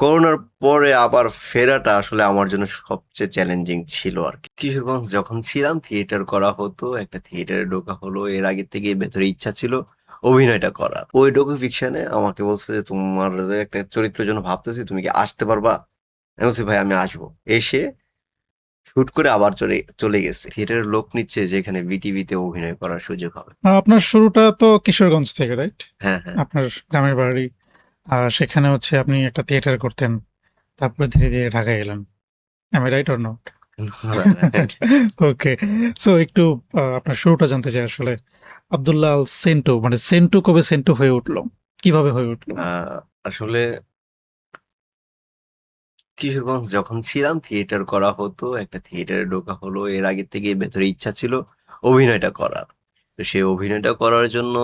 করোনার পরে আবার ফেরাটা আসলে আমার জন্য সবচেয়ে চ্যালেঞ্জিং ছিল আরকি। কিশোরগঞ্জ যখন ছিলাম থিয়েটার করা হতো, একটা থিয়েটারে ঢোকা হলো। এর আগে থেকেই ভেতরে ইচ্ছা ছিল অভিনয়টা করার। ওই ডোকু ফিকশনে আমাকে বলছে যে, "তোমার একটা চরিত্রের জন্য ভাবতেছি, তুমি কি আসতে পারবা?" আমি বলছি, "ভাই আমি আসবো।" এসে শুট করে আবার চলে গেছি। থিয়েটারের লোক নিচ্ছে যে এখানে বিটিভিতে অভিনয় করার সুযোগ হবে। আপনার শুরুটা তো কিশোরগঞ্জ থেকে, রাইট? হ্যাঁ, হ্যাঁ। আপনার গ্রামের বাড়ি। আর সেখানে হচ্ছে আপনি একটা থিয়েটার করতেন। তারপরে ধীরে, ধীরে ঢাকায় এলেন। Am I right or not? Right. Okay. So একটু আপনার শুরুটা জানতে চাই আসলে। আব্দুল্লাহ আল সেন্টু মানে সেন্টু কবে সেন্টু হয়ে উঠলো? কিভাবে হয়ে উঠলো? আ আসলে কিশোরগঞ্জ যখন ছিলাম থিয়েটার করা হতো, একটা থিয়েটারে ঢোকা হলো। এর আগে থেকেই ভেতরে ইচ্ছা ছিল অভিনয়টা করার। তো সেই অভিনয়টা করার জন্য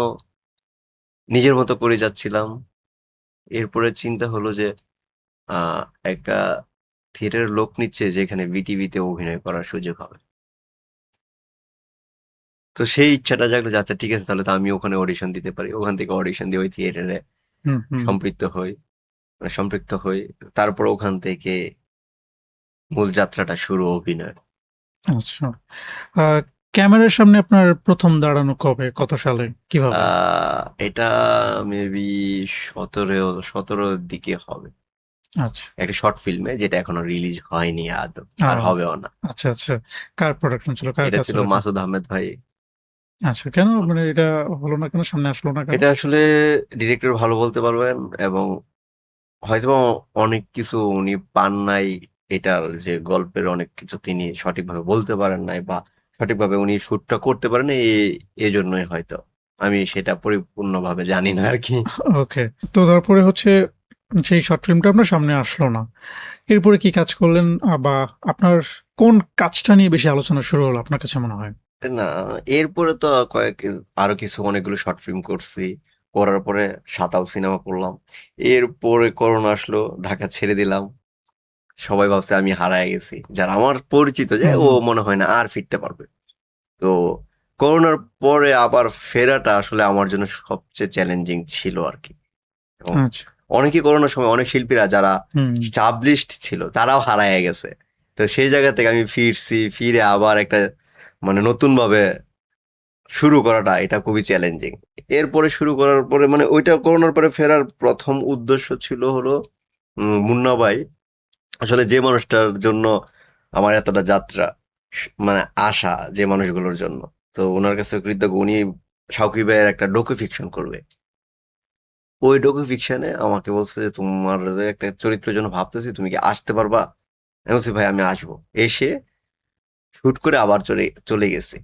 নিজের মতো করে যাচ্ছিলাম। এরপরে চিন্তা হলো যে আ একটা থিয়েটারের লোক নিচ্ছে যে এখানে বিটিভিতে অভিনয় করার সুযোগ হবে। তো সেই ইচ্ছাটা জাগলো যে আচ্ছা ঠিক আছে তাহলে তো আমিও ওখানে অডিশন দিতে পারি। ওখান থেকে অডিশন দিয়ে ওই থিয়েটারে হুম, হুম। সম্পৃক্ত হই। তারপর ওখান থেকে মূল যাত্রাটা শুরু অভিনয়ের। আচ্ছা। আ ক্যামেরার সামনে আপনার ১ম দাঁড়ানো কবে? কত সালে? আ কিভাবে? এটা মেবি ১৭ র দিকে হবে। আচ্ছা। একটা শর্ট ফিল্মে যেটা এখনো রিলিজ হয়নি আদৌ। আর ও হবেও না। আচ্ছা, আচ্ছা। কার প্রোডাকশন ছিল? কার এটা কাজ ছিল ছিল এটা? মাসুদ আহমেদ ভাই। আচ্ছা, কেন? মানে এটা হলো না কেন? সামনে আসলো না কেন? এটা আসলে ডিরেক্টর ভালো বলতে পারবেন এবং হয়তোবা অনেক কিছু উনি পান নাই। এটার যে গল্পের অনেক কিছু তিনি সঠিকভাবে বলতে পারেন নাই বা সঠিকভাবে উনি শুটটা করতে পারেন নাই এজন্যই হয়তো। আমি সেটা পরিপূর্ণভাবে জানি না আরকি। ওকে। তো তারপরে হচ্ছে সেই শর্ট ফিল্মটা আপনার সামনে আসলো না। এরপরে কি কাজ করলেন? বা আপনার কোন কাজটা নিয়ে বেশি আলোচনা শুরু হলো আপনার কাছে মনে হয়? না, এরপরে তো আরো কিছু অনেকগুলো শর্ট ফিল্ম করছি। করার পরে 'সাতাও' সিনেমা করলাম। এরপরে করোনা আসলো, ঢাকা ছেড়ে দিলাম। সবাই ভাবছে আমি হারায় গেছি। যারা আমার পরিচিত যে হুম, ও হুম। মনে হয় না আর ফিরতে পারবে। তো করোনার পরে আবার ফেরাটা আসলে আমার জন্য সবচেয়ে চ্যালেঞ্জিং ছিল আরকি। এবং আচ্ছা। অনেকেই করোনার সময় অনেক শিল্পীরা যারা হুম। established ছিল তারাও হারায়া গেছে। তো সেই জায়গা থেকে আমি ফিরছি। ফিরে আবার একটা মানে নতুনভাবে শুরু করাটা এটা খুবই চ্যালেঞ্জিং। এরপরে শুরু করার পরে মানে ওইটা করোনার পরে ফেরার ১ম উদ্দেশ্য ছিল হলো মুন্না ভাই আসলে যে মানুষটার জন্য আমার এতটা যাত্রা মানে আশা যে মানুষগুলোর জন্য। তো উনার কাছে কৃতজ্ঞ। উনি শাওকি ভাইয়ের একটা ডোকু ফিকশন করবে। ওই ডোকু ফিকশনে আমাকে বলছে যে, "তোমার একটা চরিত্রের জন্য ভাবতেছি, তুমি কি আসতে পারবা?" আমি বলছি, "ভাই আমি আসবো।" এসে শুট করে আবার চলে চলে গেছি।